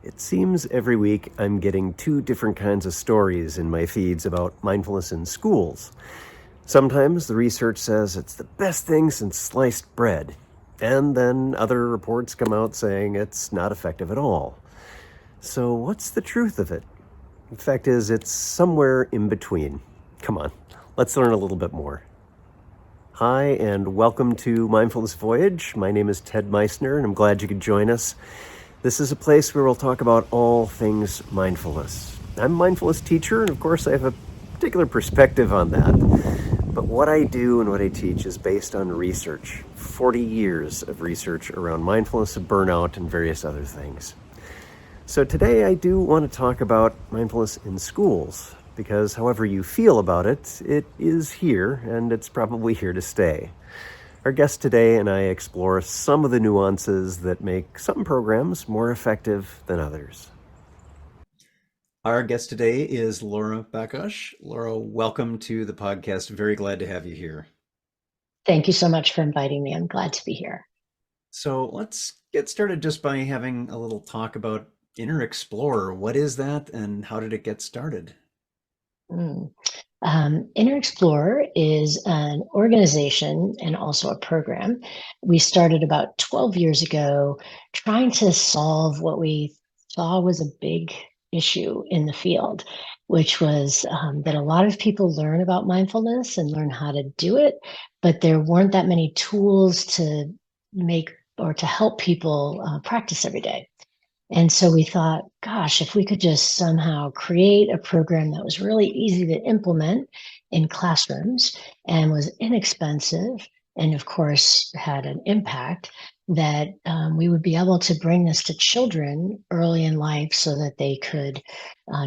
It seems every week I'm getting two different kinds of stories in my feeds about mindfulness in schools. Sometimes the research says it's the best thing since sliced bread, and then other reports come out saying it's not effective at all. So, what's the truth of it? The fact is, it's somewhere in between. Come on, let's learn a little bit more. Hi, and welcome to Mindfulness Voyage. My name is Ted Meissner, and I'm glad you could join us. This is a place where we'll talk about all things mindfulness. I'm a mindfulness teacher, and of course I have a particular perspective on that. But what I do and what I teach is based on research, 40 years of research around mindfulness and burnout and various other things. So today I do want to talk about mindfulness in schools, because however you feel about it, it is here, and it's probably here to stay. Our guest today and I explore some of the nuances that make some programs more effective than others. Our guest today is Laura Bakosh. Laura, welcome to the podcast. Very glad to have you here. Thank you so much for inviting me. I'm glad to be here. So let's get started just by having a little talk about Inner Explorer. What is that and how did it get started? Mm. Inner Explorer is an organization and also a program. We started about 12 years ago trying to solve what we saw was a big issue in the field, which was that a lot of people learn about mindfulness and learn how to do it, but there weren't that many tools to make or to help people practice every day. And so we thought, gosh, if we could just somehow create a program that was really easy to implement in classrooms and was inexpensive, and of course had an impact, that we would be able to bring this to children early in life so that they could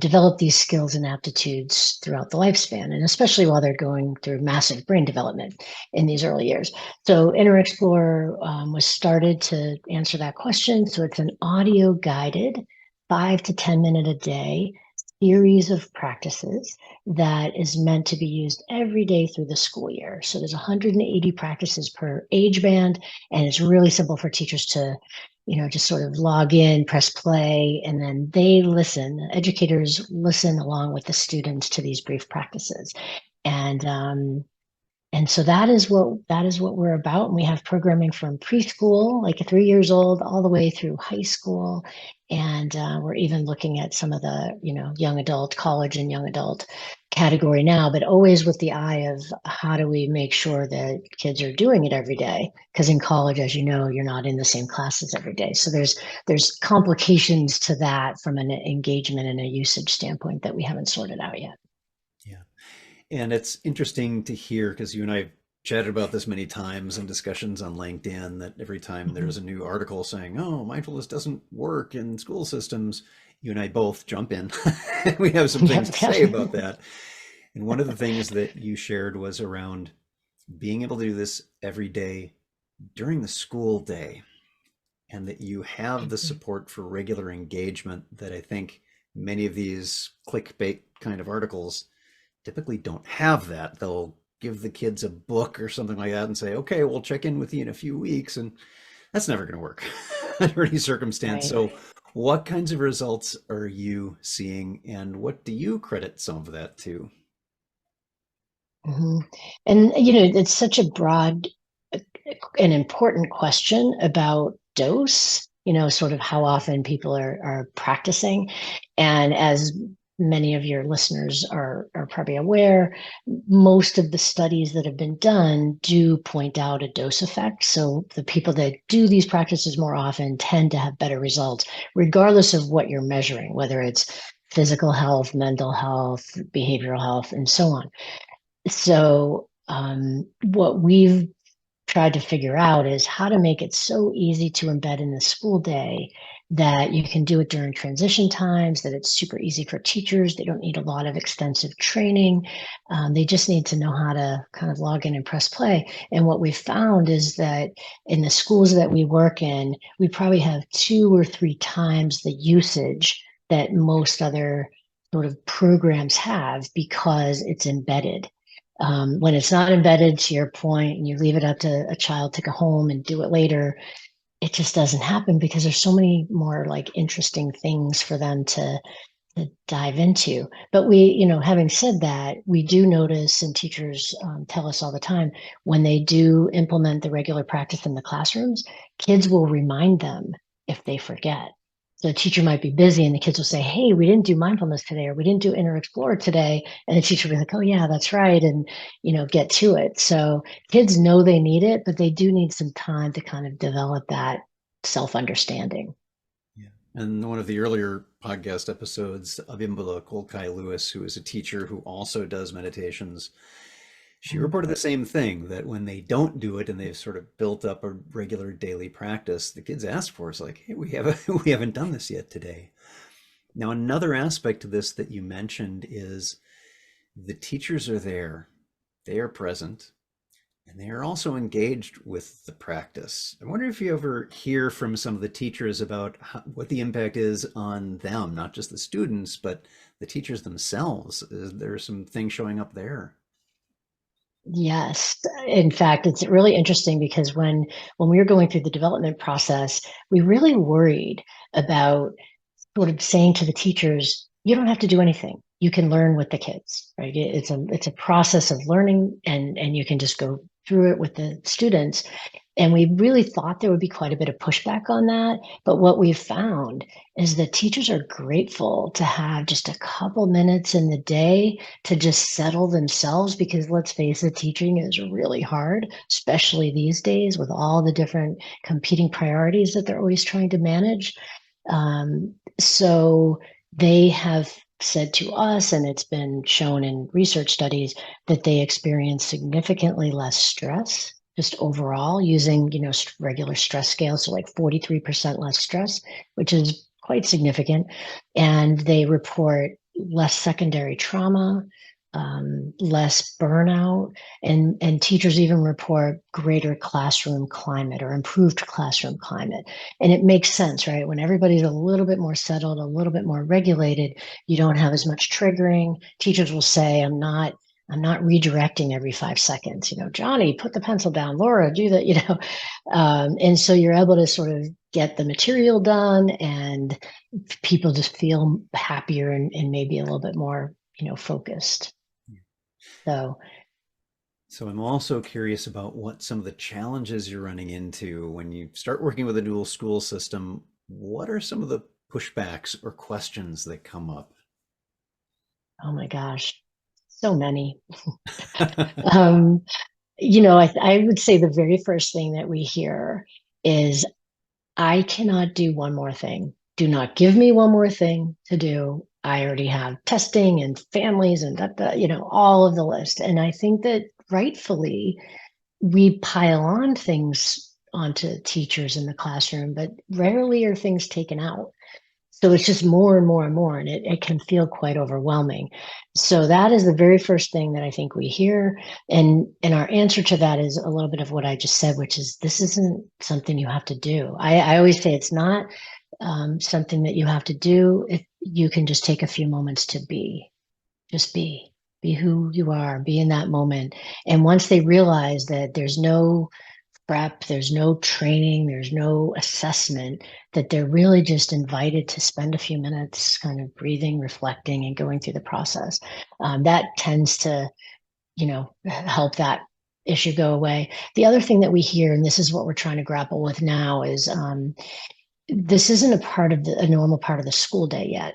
develop these skills and aptitudes throughout the lifespan, and especially while they're going through massive brain development in these early years. So Inner Explorer was started to answer that question. So it's an audio guided 5 to 10 minute a day series of practices that is meant to be used every day through the school year. So there's 180 practices per age band, and it's really simple for teachers to, just sort of log in, press play, and then they listen. Educators listen along with the students to these brief practices. And so that is what we're about. And we have programming from preschool, like 3 years old, all the way through high school. And we're even looking at some of the, young adult, college and young adult category now, but always with the eye of how do we make sure that kids are doing it every day? Because in college, as you know, you're not in the same classes every day. So there's complications to that from an engagement and a usage standpoint that we haven't sorted out yet. Yeah. And it's interesting to hear because you and I have chatted about this many times in discussions on LinkedIn that every time Mhm. there's a new article saying, oh, mindfulness doesn't work in school systems, you and I both jump in. We have some things Yep. to say about that. And one of the things that you shared was around being able to do this every day during the school day, and that you have the support for regular engagement that I think many of these clickbait kind of articles typically don't have that. They'll give the kids a book or something like that and say, okay, we'll check in with you in a few weeks. And that's never going to work under any circumstance. Right. So, what kinds of results are you seeing, and what do you credit some of that to? Mhm. And it's such a broad and important question about dose, sort of how often people are practicing. And as many of your listeners are probably aware, most of the studies that have been done do point out a dose effect. So the people that do these practices more often tend to have better results, regardless of what you're measuring, whether it's physical health, mental health, behavioral health, and so on. So what we've tried to figure out is how to make it so easy to embed in the school day that you can do it during transition times, that it's super easy for teachers. They don't need a lot of extensive training. They just need to know how to kind of log in and press play. And what we found is that in the schools that we work in, we probably have 2 or 3 times the usage that most other sort of programs have because it's embedded. When it's not embedded, to your point, and you leave it up to a child to go home and do it later, it just doesn't happen because there's so many more like interesting things for them to dive into. But we, having said that, we do notice, and teachers tell us all the time, when they do implement the regular practice in the classrooms, kids will remind them if they forget. So the teacher might be busy and the kids will say, hey, we didn't do mindfulness today, or we didn't do Inner Explorer today. And the teacher will be like, oh, yeah, that's right. And, get to it. So kids know they need it, but they do need some time to kind of develop that self-understanding. Yeah. And one of the earlier podcast episodes, Abimbola Kolkai Lewis, who is a teacher who also does meditations, she Mhm. reported the same thing, that when they don't do it and they've sort of built up a regular daily practice, the kids ask for it. It's like, hey, we haven't done this yet today. Now, another aspect to this that you mentioned is the teachers are there, they are present, and they are also engaged with the practice. I wonder if you ever hear from some of the teachers about what the impact is on them, not just the students, but the teachers themselves. Is there some things showing up there? Yes. In fact, it's really interesting because when we were going through the development process, we really worried about sort of saying to the teachers, you don't have to do anything. You can learn with the kids, right? It's a process of learning, and you can just go through it with the students. And we really thought there would be quite a bit of pushback on that. But what we've found is that teachers are grateful to have just a couple minutes in the day to just settle themselves, because let's face it, teaching is really hard, especially these days with all the different competing priorities that they're always trying to manage. So they have said to us, and it's been shown in research studies, that they experience significantly less stress just overall using, regular stress scales. So like 43% less stress, which is quite significant. And they report less secondary trauma, less burnout, and teachers even report greater classroom climate or improved classroom climate. And it makes sense, right? When everybody's a little bit more settled, a little bit more regulated, you don't have as much triggering. Teachers will say, I'm not redirecting every 5 seconds. Johnny, put the pencil down. Laura, do that. And so you're able to sort of get the material done, and people just feel happier and maybe a little bit more, focused. So, So I'm also curious about what some of the challenges you're running into when you start working with a dual school system. What are some of the pushbacks or questions that come up? oh my gosh, so many. Um, I would say the very first thing that we hear is, I cannot do one more thing. Do not give me one more thing to do. I already have testing and families and all of the list. And I think that rightfully we pile on things onto teachers in the classroom, but rarely are things taken out. So it's just more and more and more, and it can feel quite overwhelming. So that is the very first thing that I think we hear. And our answer to that is a little bit of what I just said, which is, this isn't something you have to do. I always say it's not something that you have to do. If you can just take a few moments to just be who you are, be in that moment. And once they realize that there's no prep, there's no training, there's no assessment, that they're really just invited to spend a few minutes kind of breathing, reflecting, and going through the process. That tends to, help that issue go away. The other thing that we hear, and this is what we're trying to grapple with now, is this isn't a normal part of the school day yet,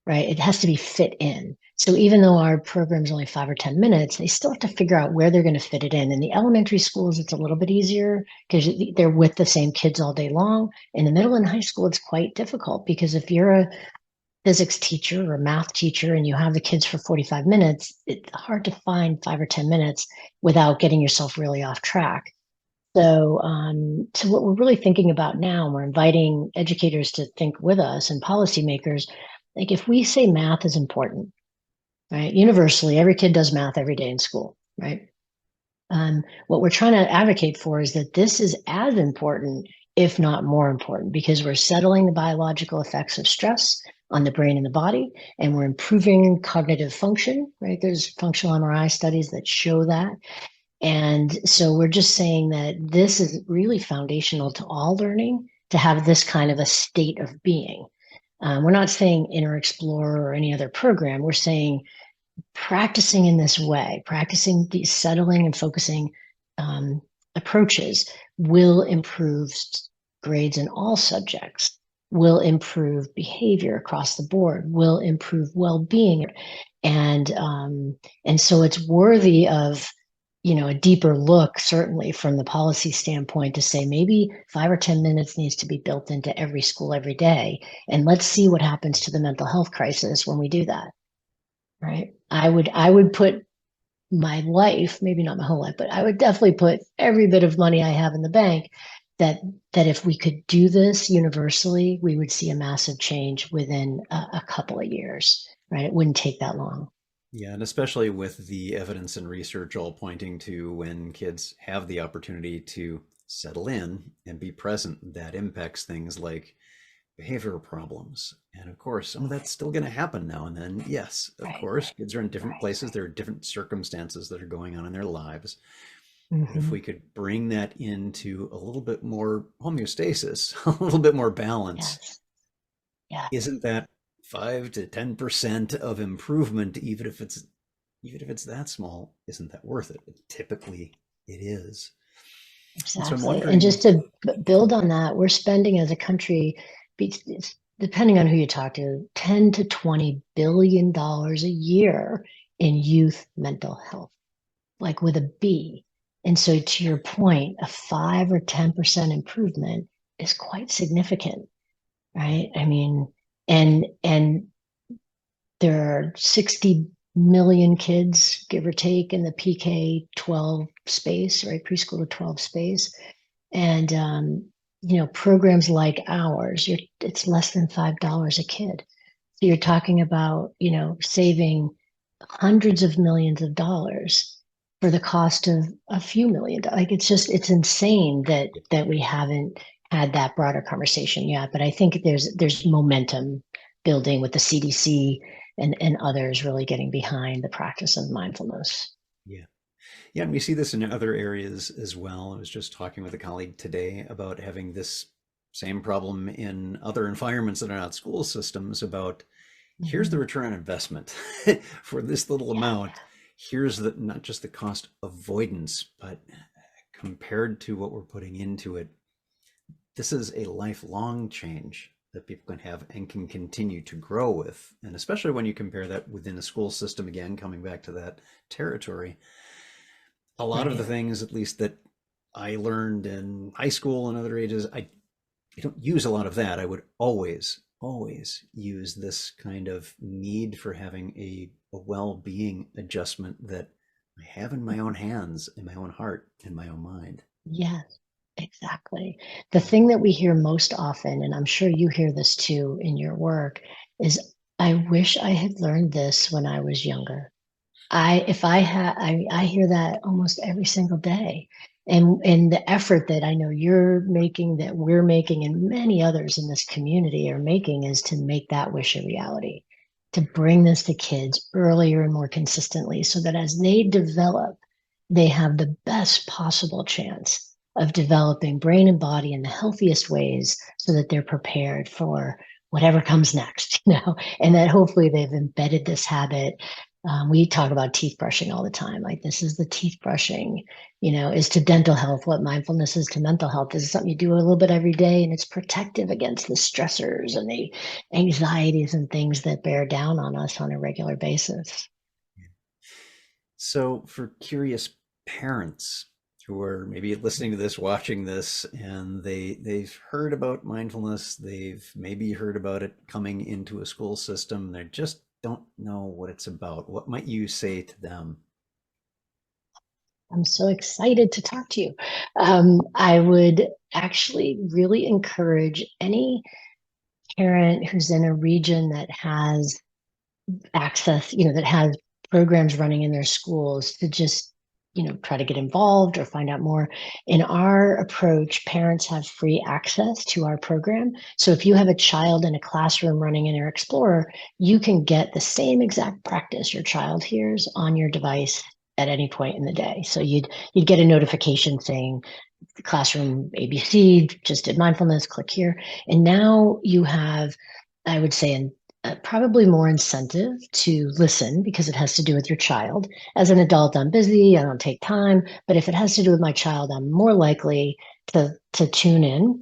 right? It has to be fit in. So even though our program's only 5 or 10 minutes, they still have to figure out where they're going to fit it in. In the elementary schools, it's a little bit easier because they're with the same kids all day long. In the middle and high school, it's quite difficult because if you're a physics teacher or a math teacher and you have the kids for 45 minutes, it's hard to find 5 or 10 minutes without getting yourself really off track. So what we're really thinking about now, and we're inviting educators to think with us and policymakers, like if we say math is important, right? Universally, every kid does math every day in school, right? What we're trying to advocate for is that this is as important, if not more important, because we're settling the biological effects of stress on the brain and the body, and we're improving cognitive function, right? There's functional MRI studies that show that. And so we're just saying that this is really foundational to all learning, to have this kind of a state of being. We're not saying Inner Explorer or any other program. We're saying practicing in this way, practicing these settling and focusing approaches will improve grades in all subjects, will improve behavior across the board, will improve well-being. And so it's worthy of a deeper look, certainly from the policy standpoint, to say maybe 5 or 10 minutes needs to be built into every school every day. And let's see what happens to the mental health crisis when we do that. Right. I would put my life, maybe not my whole life, but I would definitely put every bit of money I have in the bank that if we could do this universally, we would see a massive change within a couple of years. Right. It wouldn't take that long. Yeah, and especially with the evidence and research all pointing to when kids have the opportunity to settle in and be present, that impacts things like behavioral problems. And of course, some of that's still going to happen now and then. Yes, of Right. course, kids are in different Right. places. There are different circumstances that are going on in their lives. But if Mm-hmm. we could bring that into a little bit more homeostasis, a little bit more balance, Yes. Yeah. isn't that 5 to 10% of improvement, even if it's that small, isn't that worth it? Typically, it is. And so I'm Exactly. And wondering, just to build on that, we're spending as a country, depending on who you talk to, 10 to 20 billion dollars a year in youth mental health, like with a B. And so to your point, a 5 or 10% improvement is quite significant, right? I mean, and there are 60 million kids, give or take, in the PK 12 space, right? Preschool to 12 space. And programs like ours, it's less than $5 a kid. So you're talking about saving hundreds of millions of dollars for the cost of a few million. Like it's insane that we haven't had that broader conversation yet. But I think there's momentum building with the CDC and others really getting behind the practice of mindfulness. yeah. Yeah, and we see this in other areas as well. I was just talking with a colleague today about having this same problem in other environments that are not school systems about here's the Mhm. return on investment for this little Yeah. amount. Here's the not just the cost avoidance, but compared to what we're putting into it, this is a lifelong change that people can have and can continue to grow with. And especially when you compare that within a school system, again, coming back to that territory, a lot of the Right. things, at least that I learned in high school and other ages, I don't use a lot of that. I would always use this kind of need for having a well-being adjustment that I have in my own hands, in my own heart, in my own mind. Yes, exactly. The thing that we hear most often, and I'm sure you hear this too in your work, is I wish I had learned this when I was younger. I hear that almost every single day. And the effort that I know you're making, that we're making, and many others in this community are making is to make that wish a reality, to bring this to kids earlier and more consistently so that as they develop, they have the best possible chance of developing brain and body in the healthiest ways so that they're prepared for whatever comes next, and that hopefully they've embedded this habit. We talk about teeth brushing all the time. Like this is the teeth brushing, is to dental health what mindfulness is to mental health. This is something you do a little bit every day, and it's protective against the stressors and the anxieties and things that bear down on us on a regular basis. So for curious parents who are maybe listening to this, watching this, and they've heard about mindfulness, they've maybe heard about it coming into a school system, they just don't know what it's about. What might you say to them? I'm so excited to talk to you. I would actually really encourage any parent who's in a region that has access, that has programs running in their schools to just, try to get involved or find out more. In our approach, parents have free access to our program. So if you have a child in a classroom running Inner Explorer, you can get the same exact practice your child hears on your device at any point in the day. So you'd get a notification saying classroom ABC just did mindfulness, click here. And now you have, I would say, probably more incentive to listen because it has to do with your child. As an adult, I'm busy, I don't take time. But if it has to do with my child, I'm more likely to tune in.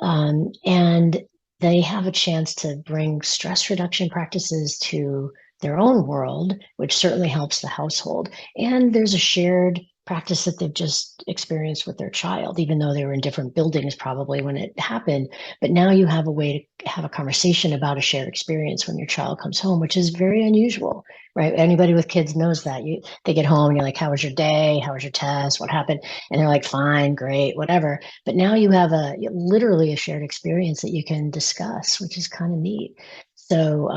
And they have a chance to bring stress reduction practices to their own world, which certainly helps the household. And there's a shared practice that they've just experienced with their child, even though they were in different buildings probably when it happened. But now you have a way to have a conversation about a shared experience when your child comes home, which is very unusual, right? Anybody with kids knows that. They get home and you're like, how was your day? How was your test? What happened? And they're like, fine, great, whatever. But now you have literally a shared experience that you can discuss, which is kind of neat. So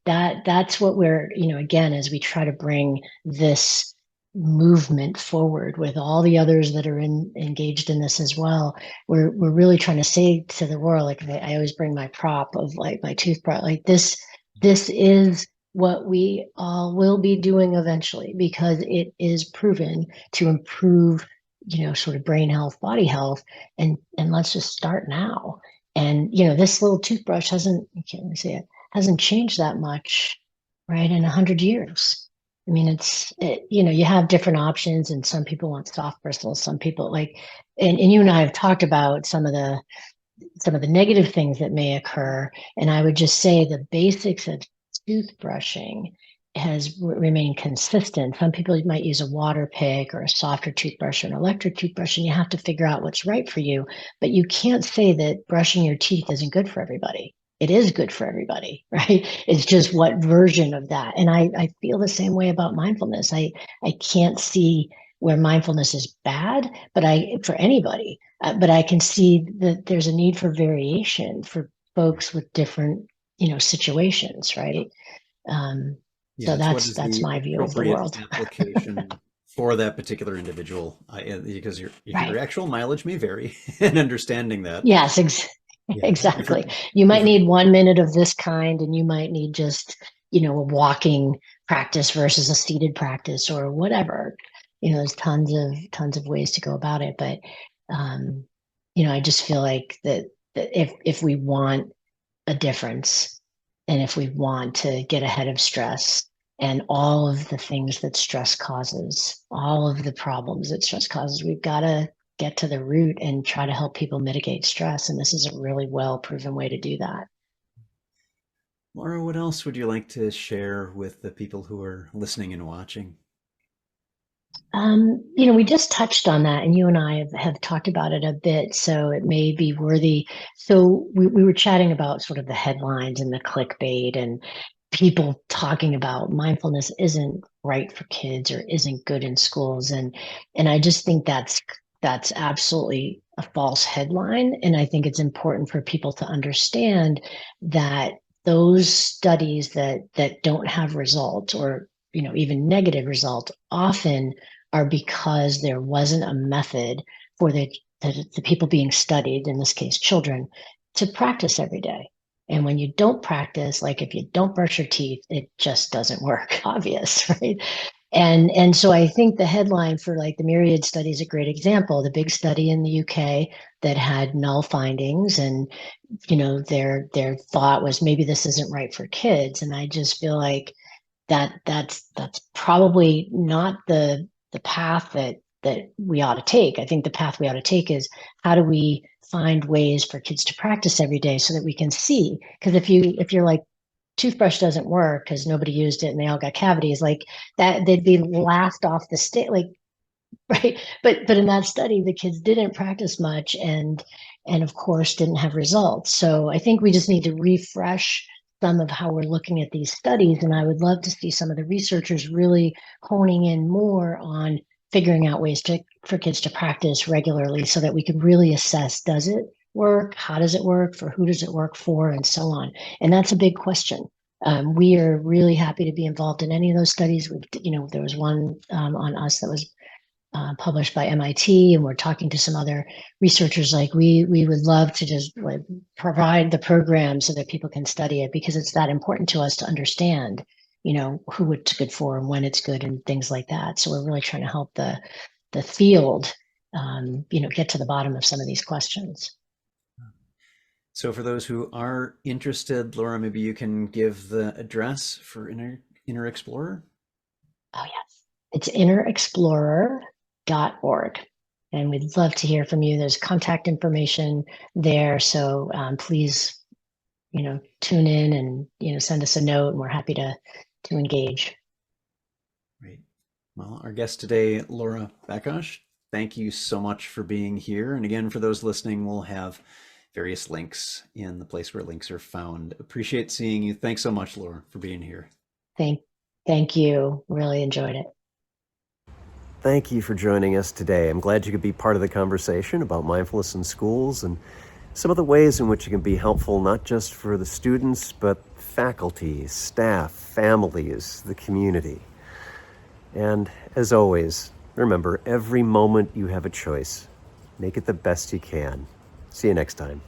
that's what we're, again, as we try to bring this movement forward with all the others that are engaged in this as well. We're really trying to say to the world, like I always bring my prop of like my toothbrush, like this is what we all will be doing eventually because it is proven to improve, sort of brain health, body health, and let's just start now. And this little toothbrush hasn't, you can't really say it, hasn't changed that much, right, in 100 years. I mean, you have different options, and some people want soft bristles, some people like, and you and I have talked about some of the negative things that may occur. And I would just say the basics of toothbrushing has remained consistent. Some people might use a water pick or a softer toothbrush or an electric toothbrush, and you have to figure out what's right for you. But you can't say that brushing your teeth isn't good for everybody. It is good for everybody, right? It's just what version of that. And I feel the same way about mindfulness. I can't see where mindfulness is bad, but for anybody. But I can see that there's a need for variation for folks with different, situations, right? Yeah, So it's what is that's the my view of the appropriate world. application for that particular individual, because your Right. actual mileage may vary, and understanding that. Yes, Yeah, exactly. different You might different. need 1 minute of this kind, and you might need just, a walking practice versus a seated practice or whatever. There's tons of ways to go about it. But um, I just feel like that if we want a difference and if we want to get ahead of stress and all of the things that stress causes, all of the problems that stress causes, we've got to get to the root and try to help people mitigate stress. And this is a really well proven way to do that. Laura, what else would you like to share with the people who are listening and watching? We just touched on that, and you and I have talked about it a bit, so it may be worthy. So we were chatting about sort of the headlines and the clickbait and people talking about mindfulness isn't right for kids or isn't good in schools. And I just think that's absolutely a false headline. And I think it's important for people to understand that those studies that don't have results or even negative results often are because there wasn't a method for the people being studied, in this case, children, to practice every day. And when you don't practice, like if you don't brush your teeth, it just doesn't work, obvious, right? And so I think the headline for like the Myriad study is a great example. The big study in the UK that had null findings, and their thought was maybe this isn't right for kids. And I just feel like that's probably not the path that we ought to take. I think the path we ought to take is how do we find ways for kids to practice every day so that we can see? Because if you're like toothbrush doesn't work because nobody used it and they all got cavities, like that they'd be laughed off the stage, like right. But in that study, the kids didn't practice much and of course didn't have results. So I think we just need to refresh some of how we're looking at these studies. And I would love to see some of the researchers really honing in more on figuring out ways for kids to practice regularly so that we can really assess, does it work? How does it work? For who does it work for? And so on. And that's a big question. We are really happy to be involved in any of those studies. There was one on us that was published by MIT, and we're talking to some other researchers. Like we would love to just like provide the program so that people can study it because it's that important to us to understand. who it's good for and when it's good and things like that. So we're really trying to help the field, get to the bottom of some of these questions. So for those who are interested, Laura, maybe you can give the address for Inner Explorer. Oh, yes. It's innerexplorer.org. And we'd love to hear from you. There's contact information there. So please, tune in and, send us a note, and we're happy to engage. Great. Well, our guest today, Laura Bakosh, thank you so much for being here. And again, for those listening, we'll have various links in the place where links are found. Appreciate seeing you. Thanks so much, Laura, for being here. Thank you. Really enjoyed it. Thank you for joining us today. I'm glad you could be part of the conversation about mindfulness in schools and some of the ways in which it can be helpful, not just for the students, but faculty, staff, families, the community. And as always, remember, every moment you have a choice. Make it the best you can. See you next time.